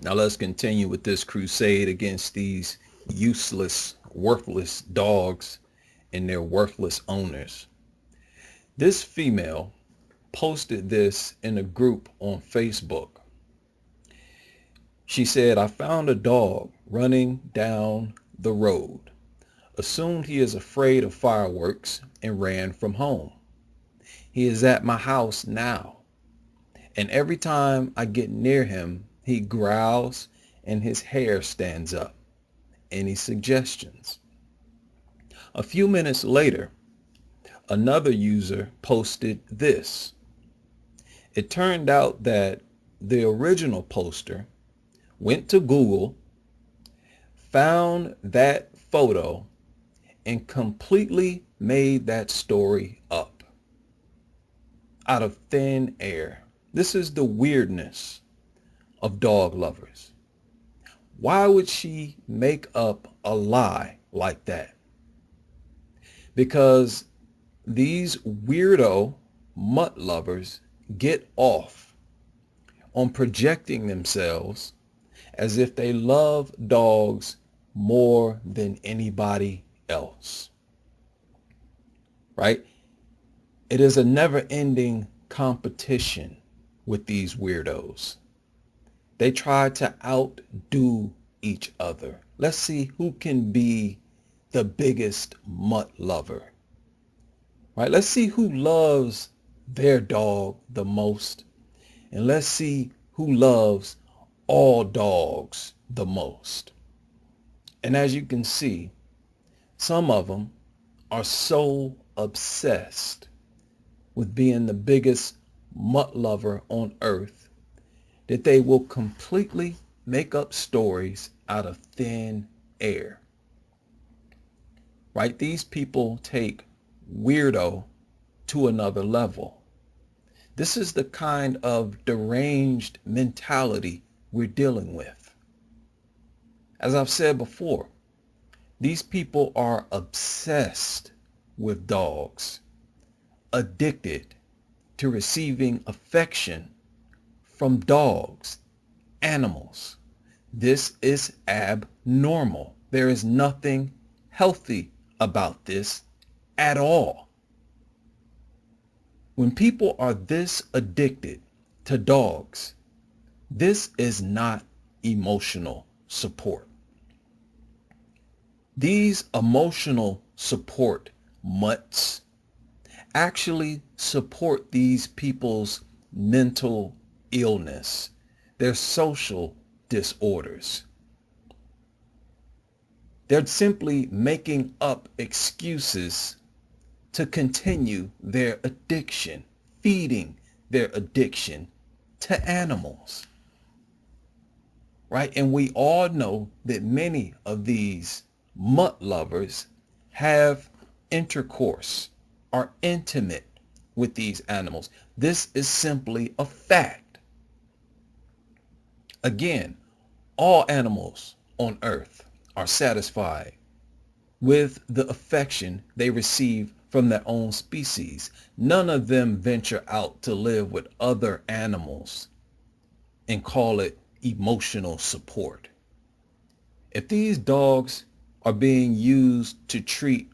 Now let's continue with this crusade against these useless, worthless dogs and their worthless owners. This female posted this in a group on Facebook. She said, I found a dog running down the road, assumed he is afraid of fireworks and ran from home. He is at my house now, and every time I get near him, he growls and his hair stands up. Any suggestions? A few minutes later, another user posted this. It turned out that the original poster went to Google, found that photo, and completely made that story up out of thin air. This is the weirdness of dog lovers. Why would she make up a lie like that? Because these weirdo mutt lovers get off on projecting themselves as if they love dogs more than anybody else. Right? It is a never-ending competition with these weirdos. They try to outdo each other. Let's see who can be the biggest mutt lover. Right? Let's see who loves their dog the most. And let's see who loves all dogs the most. And as you can see, some of them are so obsessed with being the biggest mutt lover on earth that they will completely make up stories out of thin air. Right? These people take weirdo to another level. This is the kind of deranged mentality we're dealing with. As I've said before, these people are obsessed with dogs, addicted to receiving affection from dogs, animals. This is abnormal. There is nothing healthy about this at all. When people are this addicted to dogs, this is not emotional support. These emotional support mutts actually support these people's mental illness, their social disorders. They're simply making up excuses to continue their addiction, feeding their addiction to animals. Right? And we all know that many of these mutt lovers have intercourse, are intimate with these animals. This is simply a fact. Again, all animals on earth are satisfied with the affection they receive from their own species. None of them venture out to live with other animals and call it emotional support. If these dogs are being used to treat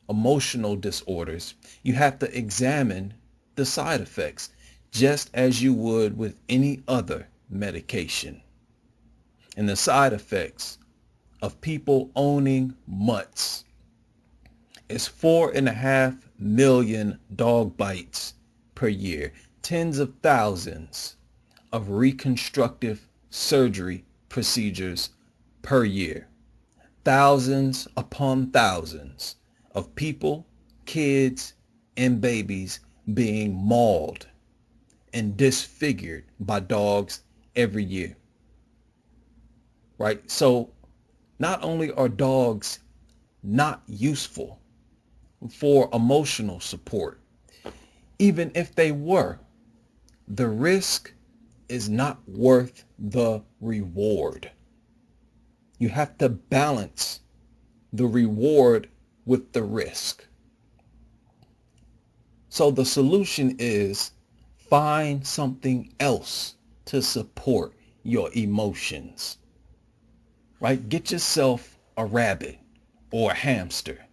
emotional disorders, you have to examine the side effects just as you would with any other medication. And the side effects of people owning mutts is 4.5 million dog bites per year, tens of thousands of reconstructive surgery procedures per year, thousands upon thousands of people, kids, and babies being mauled and disfigured by dogs every year. Right? So not only are dogs not useful for emotional support, even if they were, the risk is not worth the reward. You have to balance the reward with the risk. So the solution is find something else to support your emotions, right? Get yourself a rabbit or a hamster.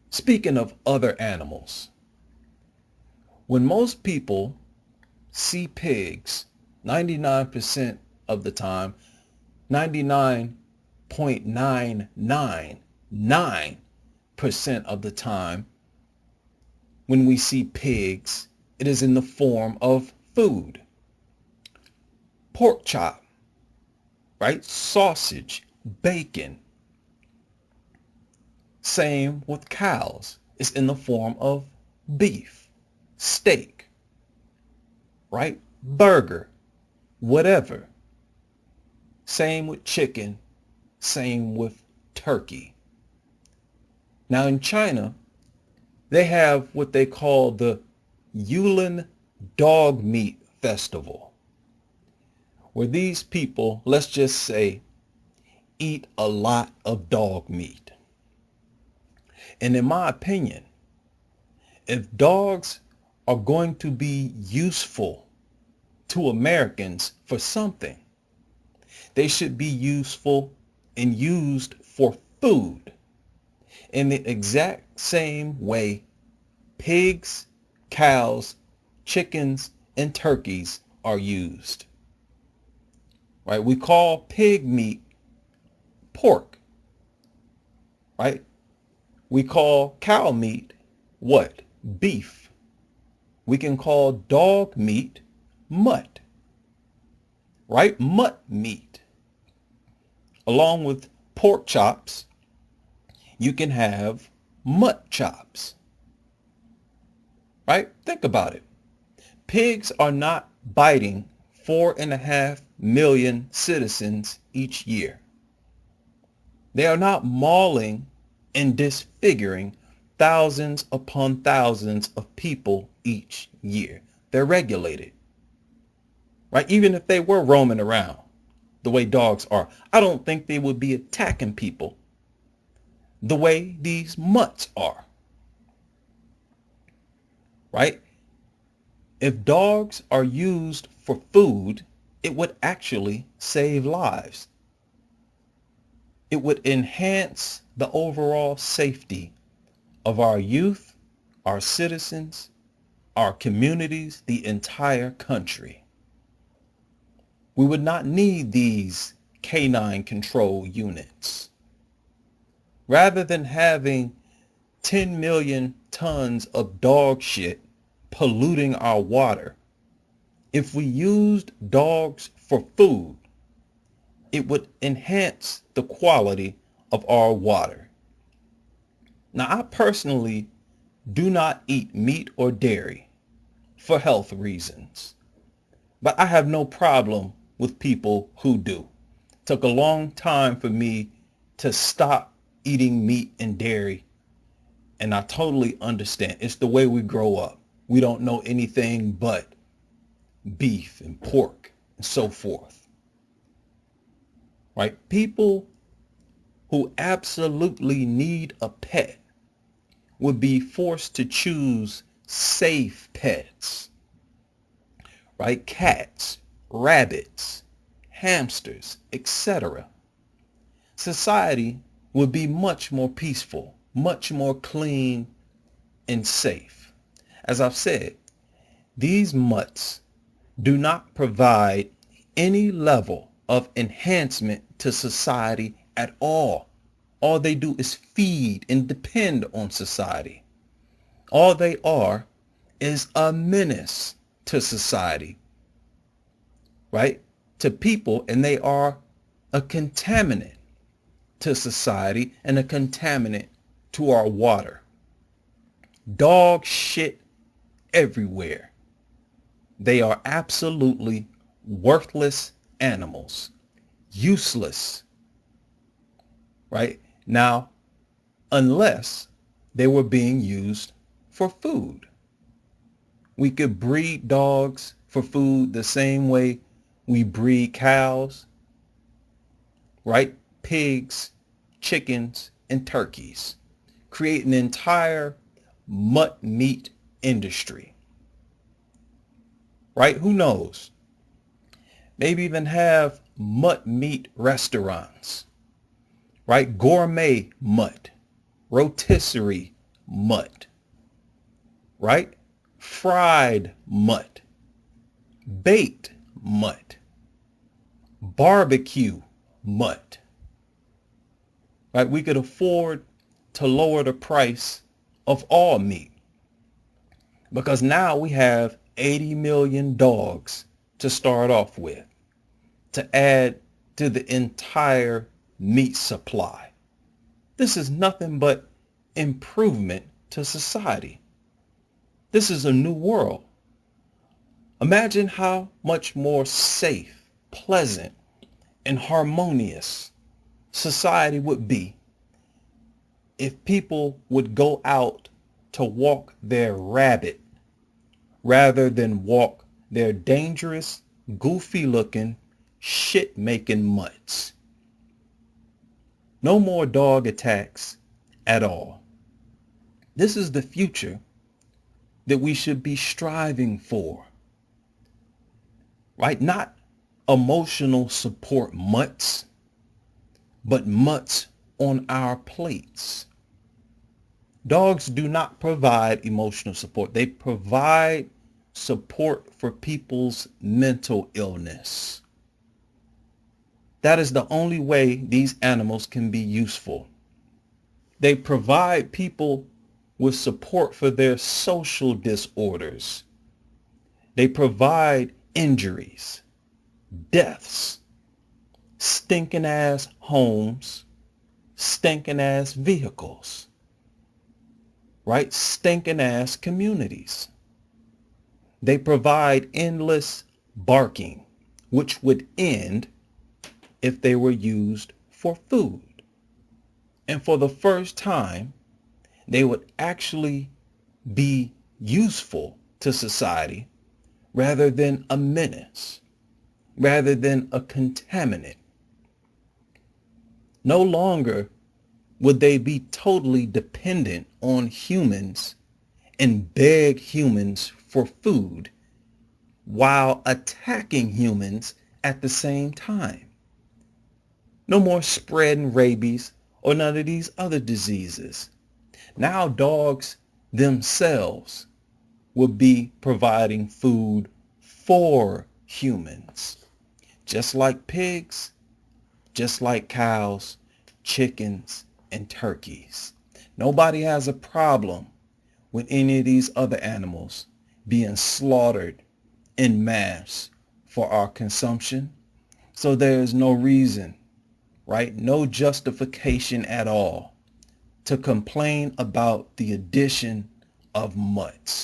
Speaking of other animals, when most people see pigs, 99% of the time, 99.999% of the time, when we see pigs, it is in the form of food. Pork chop, right? Sausage, bacon. Same with cows. It's in the form of beef, steak, right? Burger, whatever. Same with chicken, same with turkey. Now in China, they have what they call the Yulin Dog Meat Festival, where these people, let's just say, eat a lot of dog meat. And in my opinion, if dogs are going to be useful to Americans for something, they should be useful and used for food in the exact same way pigs, cows, chickens, and turkeys are used. Right? We call pig meat pork. Right? We call cow meat what? Beef. We can call dog meat mutt. Right? Mutt meat. Along with pork chops, you can have mutt chops. Right? Think about it. Pigs are not biting 4.5 million citizens each year. They are not mauling and disfiguring thousands upon thousands of people each year. They're regulated. Right? Even if they were roaming around the way dogs are, I don't think they would be attacking people the way these mutts are. Right? If dogs are used for food, it would actually save lives. It would enhance the overall safety of our youth, our citizens, our communities, the entire country. We would not need these canine control units. Rather than having 10 million tons of dog shit polluting our water, if we used dogs for food, it would enhance the quality of our water. Now, I personally do not eat meat or dairy for health reasons, but I have no problem with people who do. It took a long time for me to stop eating meat and dairy, and I totally understand. It's the way we grow up. We don't know anything but beef and pork and so forth. Right? People who absolutely need a pet would be forced to choose safe pets. Right? Cats, rabbits, hamsters, etc. Society would be much more peaceful, much more clean and safe. As I've said, these mutts do not provide any level of enhancement to society at all. All they do is feed and depend on society. All they are is a menace to society, right? To people, and they are a contaminant to society and a contaminant to our water. Dog shit everywhere. They are absolutely worthless animals, useless, right? Now, unless they were being used for food. We could breed dogs for food the same way we breed cows, right? Pigs, chickens, and turkeys. Create an entire mutt meat industry. Right? Who knows? maybe even have mutt meat restaurants, right? Gourmet mutt, rotisserie mutt, right? Fried mutt, baked mutt, barbecue mutt, right? We could afford to lower the price of all meat because now we have 80 million dogs to start off with, to add to the entire meat supply. This is nothing but improvement to society. This is a new world. Imagine how much more safe, pleasant, and harmonious society would be if people would go out to walk their rabbit rather than walk their dangerous, goofy-looking, shit-making mutts. No more dog attacks at all. This is the future that we should be striving for, right? Not emotional support mutts, but mutts on our plates. Dogs do not provide emotional support. They provide support for people's mental illness. That is the only way these animals can be useful. They provide people with support for their social disorders. They provide injuries, deaths, stinking ass homes, stinking ass vehicles, right? Stinking ass communities. They provide endless barking, which would end if they were used for food. And for the first time, they would actually be useful to society rather than a menace, rather than a contaminant. No longer would they be totally dependent on humans and beg humans for food while attacking humans at the same time. No more spreading rabies or none of these other diseases. Now dogs themselves will be providing food for humans, just like pigs, just like cows, chickens, and turkeys. Nobody has a problem with any of these other animals being slaughtered en masse for our consumption. So there is no reason, right? No justification at all to complain about the addition of mutts.